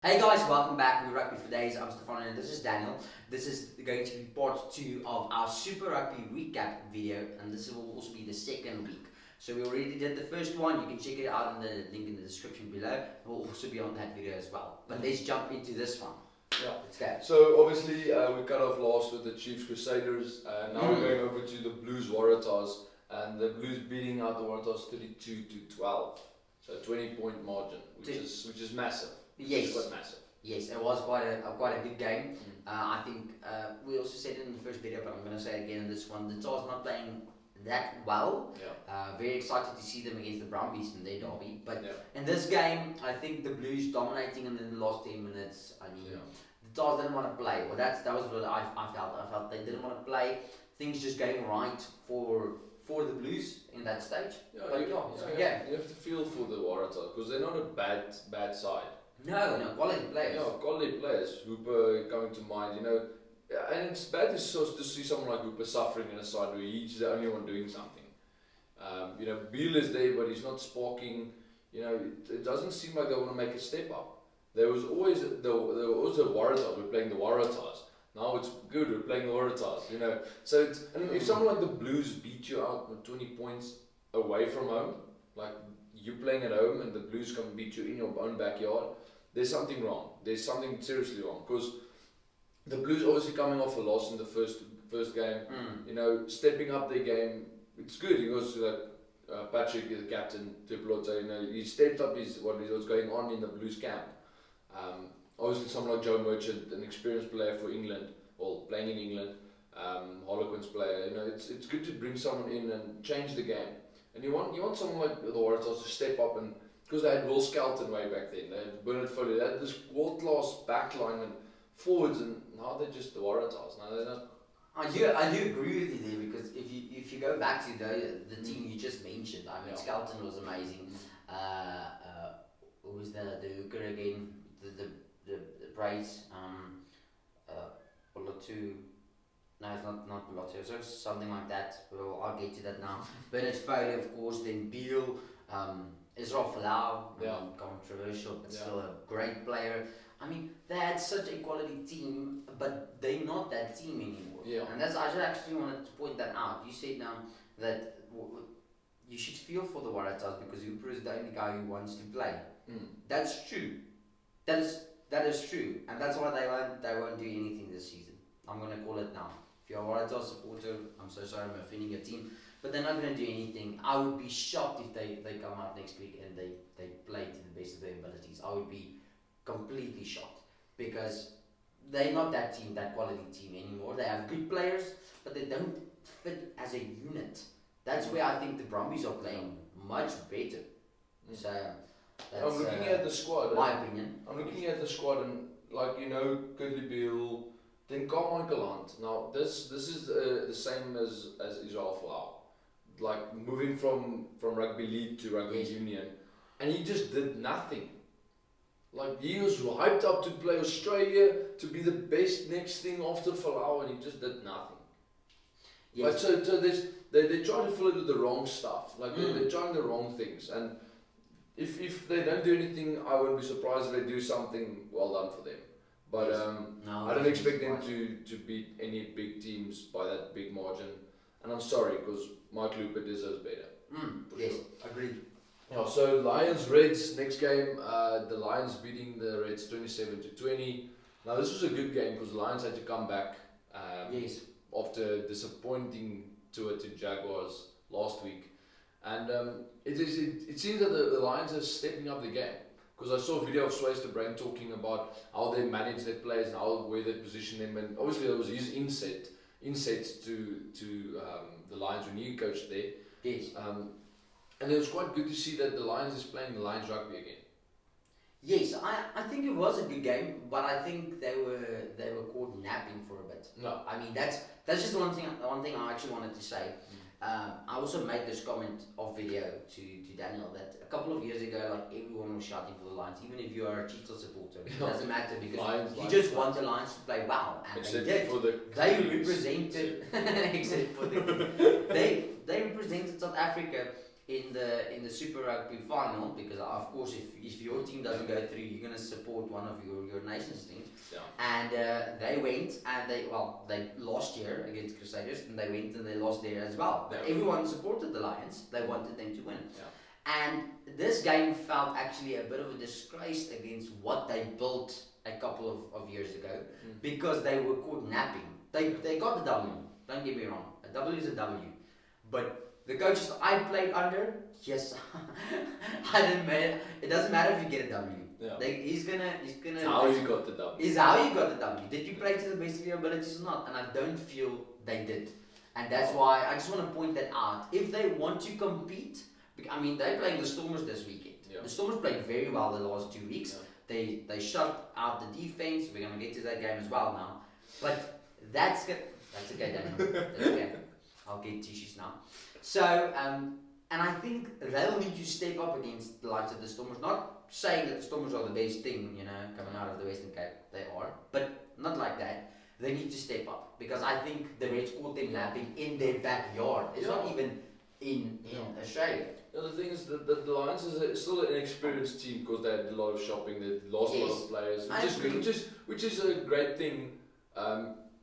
Hey guys, welcome back to Rugby For Days. I'm Stefan and this is Daniel. This is going to be part 2 of our Super Rugby recap video, and this will also be the second week. So we already did the first one. You can check it out in the link in the description below. It will also be on that video as well. But let's jump into this one. Yeah. Let's go. So obviously we cut off last with the Chiefs Crusaders, and now we're going over to the Blues Waratahs, and the Blues beating out the Waratahs 32-12. So 20-point margin, which is massive. Yes. Quite massive. Yes, it was quite a good game. I think we also said it in the first video, but I'm going to say it again in this one. The Tars not playing that well. Yeah. Very excited to see them against the Brumbies in their derby. But Yeah. in this game, I think the Blues dominating in the last 10 minutes. I mean, the Tars didn't want to play. Well, that was what I felt. I felt they didn't want to play. Things just going right for the Blues in that stage. Yeah, But you have to feel for the Waratahs because they're not a bad side. No, quality players. Yeah, quality players. Hooper coming to mind, and it's bad to see someone like Hooper suffering in a side where he's the only one doing something. Beale is there, but he's not sparking. It doesn't seem like they want to make a step up. There was always the Waratahs. We're playing the Waratahs. Now it's good. We're playing the Waratahs. So and if someone like the Blues beat you out with 20 points away from home, like you playing at home and the Blues come beat you in your own backyard, there's something wrong. There's something seriously wrong because the Blues obviously coming off a loss in the first game. Stepping up their game. It's good. He goes to Patrick, the captain, Tuplote. He stepped up what was going on in the Blues camp. Obviously, someone like Joe Merchant, an experienced player for England, well, playing in England, Harlequins player. It's good to bring someone in and change the game. And you want someone like the Waratahs to step up, and because they had Will Skelton way back then, they had Bernard Foley, they had this world-class backline and forwards, and now they're just the Waratahs. Now they're not. I do agree with you there, because if you go back to the team you just mentioned, I mean, Skelton was amazing. Who was the hooker again? The Brace, Olatu. No, it's not Olatu. So something like that. Well, I'll get to that now. Bernard Foley, of course. Then Beale, Israel Folau. Controversial, but still a great player. I mean, they had such a quality team, but they're not that team anymore. Yeah. And I just actually wanted to point that out. You said now that you should feel for the Waratahs because Hooper is the only guy who wants to play. That's true. That is true, and that's why they won't do anything this season. I'm gonna call it now. If you're a Waratahs supporter, I'm so sorry I'm offending your team, but they're not gonna do anything. I would be shocked if they come out next week and they play to the best of their abilities. I would be completely shocked because they're not that quality team anymore. They have good players, but they don't fit as a unit. That's where I think the Brumbies are playing much better. So that's, I'm looking at the squad. My opinion. I'm looking at the squad and Curly Beale, then Carmichael Hunt. Now this is the same as Israel Folau, like moving from rugby league to rugby union, and he just did nothing. Like he was hyped up to play Australia, to be the best next thing after Folau, and he just did nothing. Yes. Like so they try to fill it with the wrong stuff. Like they're trying the wrong things, and if they don't do anything, I wouldn't be surprised if they do something well done for them. But I don't expect them to beat any big teams by that big margin. And I'm sorry, because Mike Looper deserves better. Yes, sure. agreed. Yeah, so Lions Reds next game. The Lions beating the Reds 27-20. Now this was a good game because the Lions had to come back. After a disappointing tour to Jaguares last week. And it seems that the Lions are stepping up the game, because I saw a video of Swayze de Brain talking about how they manage their players and where they position them, and obviously that was his insets to the Lions when he coached there. Yes. And it was quite good to see that the Lions is playing the Lions rugby again. Yes, I think it was a good game, but I think they were caught napping for a bit. No, I mean that's just one thing I actually wanted to say. I also made this comment of video to Daniel that a couple of years ago, like everyone was shouting for the Lions, even if you are a Cheetah supporter. It doesn't matter because you just want the Lions to play well, and except they did. For the they represented, except for the they represented South Africa in the Super Rugby final, because of course if your team doesn't go through, you're gonna support one of your nation's teams. Yeah. And they went and they lost here against Crusaders, and they went and they lost there as well. But everyone supported the Lions. They wanted them to win. Yeah. And this game felt actually a bit of a disgrace against what they built a couple of years ago, because they were caught napping. They got the W. Don't get me wrong. A W is a W. But the coaches I played under, yes, I didn't matter. It doesn't matter if you get a W. Yeah. He's gonna. It's how you got the W. Is how you got the W. Did you play to the best of your abilities or not? And I don't feel they did. And that's why I just want to point that out. If they want to compete, I mean, they're playing the Stormers this weekend. Yeah. The Stormers played very well the last 2 weeks. Yeah. They shut out the defense. We're gonna get to that game as well now. But that's good. That's okay, Daniel. That's okay. I'll get tissues now. So, and I think they'll need to step up against the likes of the Stormers. Not saying that the Stormers are the best thing, coming out of the Western Cape. They are, but not like that. They need to step up, because I think the Reds caught them napping in their backyard. It's not even in Australia. Yeah, the thing is that the Lions is still an experienced team, because they had a lot of shopping, they lost a lot of players, which is a great thing.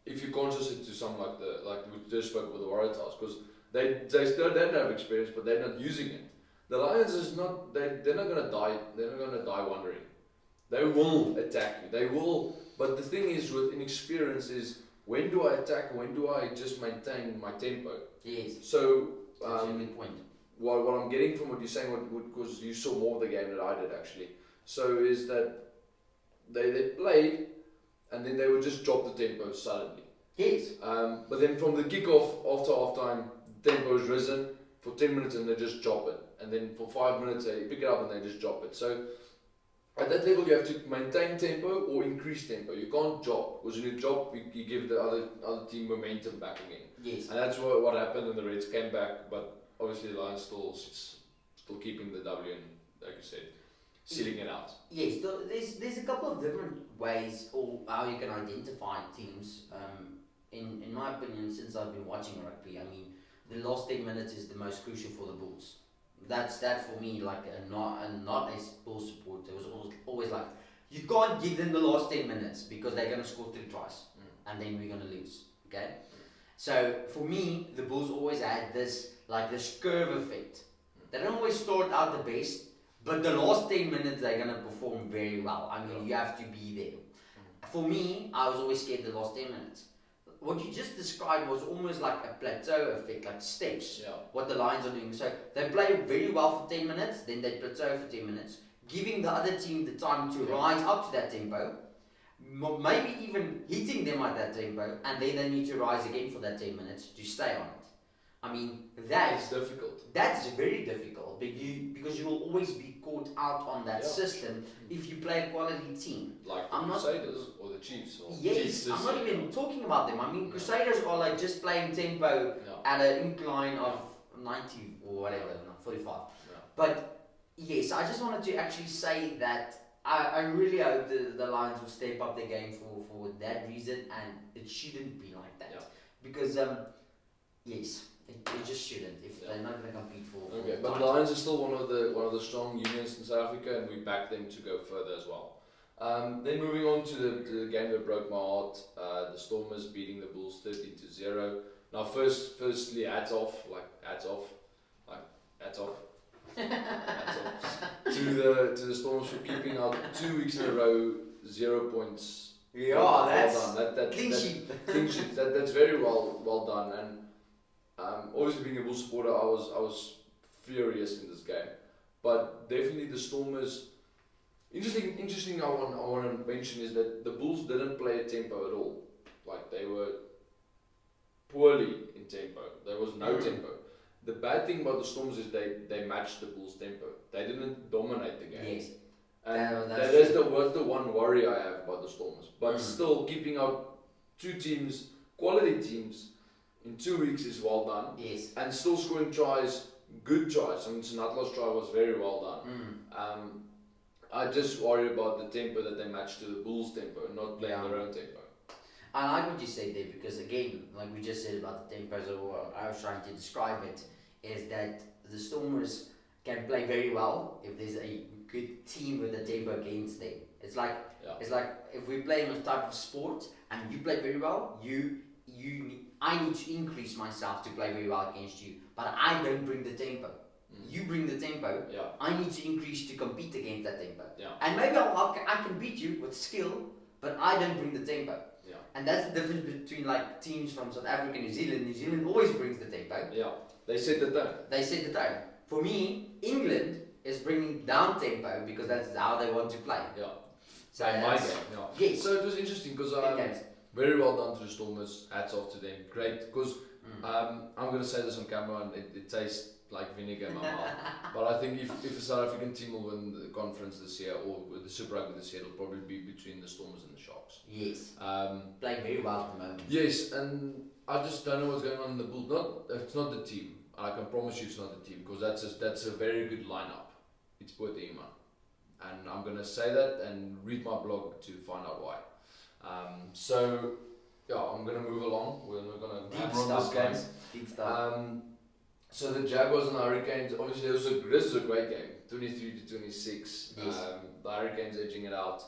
If you contrast it to some like we just spoke about the Waratahs, because they still don't have experience, but they're not using it. The Lions is not they're not gonna die. They're not gonna die wondering. They will attack you. They will. But the thing is with inexperience is, when do I attack? When do I just maintain my tempo? Yes. So That's a good point. What I'm getting from what you're saying, because you saw more of the game than I did actually. So is that they played, and then they would just drop the tempo suddenly. Yes. But then from the kickoff after halftime, the tempo is risen for 10 minutes and they just drop it. And then for 5 minutes they pick it up and they just drop it. So at that level you have to maintain tempo or increase tempo. You can't drop, because when you drop you give the other team momentum back again. Yes. And that's what happened, and the Reds came back, but obviously the Lions still keeping the W and, like you said, sealing it out. Yes, there's a couple of different ways or how you can identify teams. In my opinion, since I've been watching rugby, I mean, the last 10 minutes is the most crucial for the Bulls. That's that for me, like not a Bulls supporter. It was always like, you can't give them the last 10 minutes, because they're going to score 3 tries and then we're going to lose. Okay? So for me, the Bulls always had this curve effect. They don't always start out the best, but the last 10 minutes they're going to perform very well. I mean, you have to be there. For me, I was always scared the last 10 minutes. What you just described was almost like a plateau effect, like steps, what the Lions are doing. So they play very well for 10 minutes, then they plateau for 10 minutes, giving the other team the time to rise up to that tempo, maybe even hitting them at that tempo, and then they need to rise again for that 10 minutes to stay on it. I mean, that's difficult. That's very difficult, because you will always be caught out on that system if you play a quality team. Like the Crusaders or the Chiefs. Or yes, I'm not even talking about them. I mean, Crusaders are like just playing tempo at an incline of 90 or whatever, 45. But yes, I just wanted to actually say that I really hope the Lions will step up their game for that reason, and it shouldn't be like that. Because, yes, it just shouldn't if they're not going to compete for. Okay, but Lions are still one of the strong unions in South Africa, and we back them to go further as well. Then moving on to the game that broke my heart, the Stormers beating the Bulls 13-0. Now, firstly, hats off to the Stormers for keeping out 2 weeks in a row 0 points. Yeah, that's well done. That clean sheet. Clean sheet. That's very well done. And obviously, being a Bulls supporter, I was furious in this game. But definitely the Stormers. Interesting. I want to mention is that the Bulls didn't play a tempo at all. Like, they were poorly in tempo. There was no tempo. The bad thing about the Stormers is they matched the Bulls' tempo. They didn't dominate the game. Yes. And that is the one worry I have about the Stormers. But still, keeping out 2 teams, quality teams, in 2 weeks is well done. Yes. And still scoring tries, good tries. I mean, Sinatla's try was very well done. I just worry about the tempo that they match to the Bulls' tempo, and not playing their own tempo. I like what you said there, because again, like we just said about the tempos, or I was trying to describe it, is that the Stormers can play very well if there's a good team with a tempo against them. It's like if we're playing a type of sport and you play very well, I need to increase myself to play very well against you, but I don't bring the tempo. You bring the tempo. Yeah. I need to increase to compete against that tempo. Yeah. And maybe I can beat you with skill, but I don't bring the tempo. Yeah. And that's the difference between like teams from South Africa and New Zealand. New Zealand always brings the tempo. Yeah. They set the tone. They set the tone. For me, England is bringing down tempo because that's how they want to play. Yeah. So my game. Yeah. Yes. So it was interesting because very well done to the Stormers. Hats off to them. Great. Because I'm going to say this on camera and it tastes like vinegar in my mouth. But I think if the South African team will win the conference this year or the Super Rugby this year, it'll probably be between the Stormers and the Sharks. Yes. Playing very well at the moment. Yes, and I just don't know what's going on in the pool. It's not the team. I can promise you it's not the team because that's a very good lineup. It's Poetima. And I'm going to say that and read my blog to find out why. So, yeah, I'm going to move along. We're going to hammer on this game. Deep stuff. So the Jaguars and the Hurricanes, obviously this was a great game, 23-26. Yes. The Hurricanes edging it out.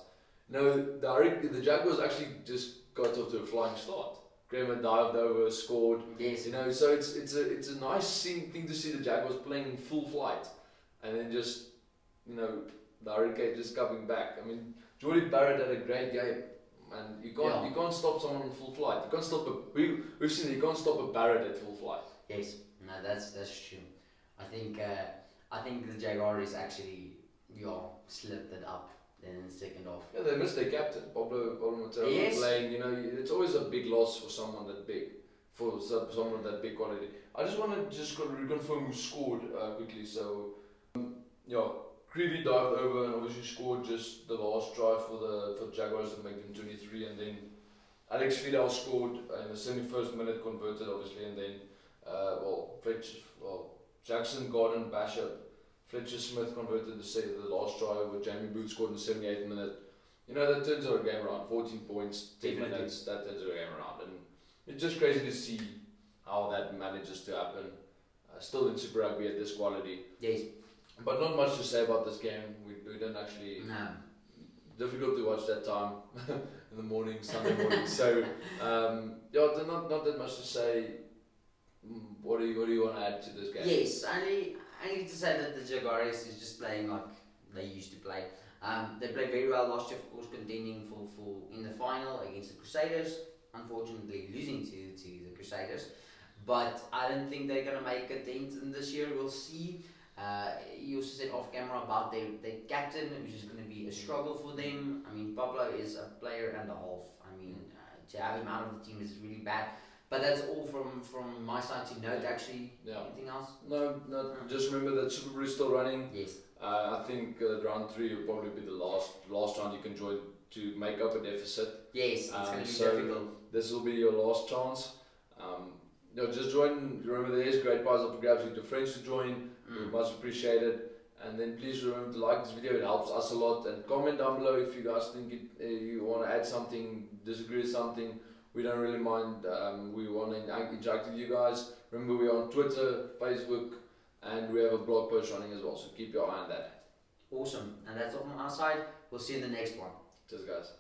No, the Jaguars actually just got off to a flying start. Graham dived over, scored. Yes. You know, so it's a nice thing to see the Jaguars playing in full flight, and then just the Hurricanes just coming back. I mean, Jordy Barrett had a great game, and you can't stop someone in full flight. You can't stop we've seen you can't stop a Barrett at full flight. Yes. No, that's true. I think the Jaguares actually slipped it up then in the second half. Yeah, they missed their captain, Pablo Mateo, playing. You know, it's always a big loss for someone that big, for someone that big quality. I just want to reconfirm who scored quickly. So, Creevy dived over and obviously scored just the last try for the Jaguars to make them 23, and then Alex Fidel scored in the 71st minute, converted obviously, and then Jackson, Gordon, Bishop, Fletcher Smith converted the last try with Jamie Booth scored in the 78th minute. You know, that turns our game around. 14 points, 10 minutes, that turns our game around. And it's just crazy to see how that manages to happen. Still in Super Rugby at this quality. Yes. But not much to say about this game. We don't actually... No. Difficult to watch that time in the morning, Sunday morning. So, not that much to say. What do you want to add to this game? Yes, I need to say that the Jaguares is just playing like they used to play. They played very well last year, of course, contending for in the final against the Crusaders. Unfortunately, losing to the Crusaders, but I don't think they're gonna make a dent in this year. We'll see. You also said off camera about their captain, which is going to be a struggle for them. I mean, Pablo is a player and a half. I mean, to have him out of the team is really bad. But that's all from my side to note, actually. Yeah. Anything else? No. Just remember that Super Bowl is still running. Yes. I think round 3 will probably be the last round you can join to make up a deficit. Yes, it's going to be so difficult. This will be your last chance. Just join. Remember, there is great prize up for grabs. Get your friends to join. Much appreciated. And then please remember to like this video. It helps us a lot. And comment down below if you guys think you want to add something, disagree with something. We don't really mind. We want to interact with you guys. Remember, we're on Twitter, Facebook, and we have a blog post running as well. So keep your eye on that. Awesome. And that's all from our side. We'll see you in the next one. Cheers, guys.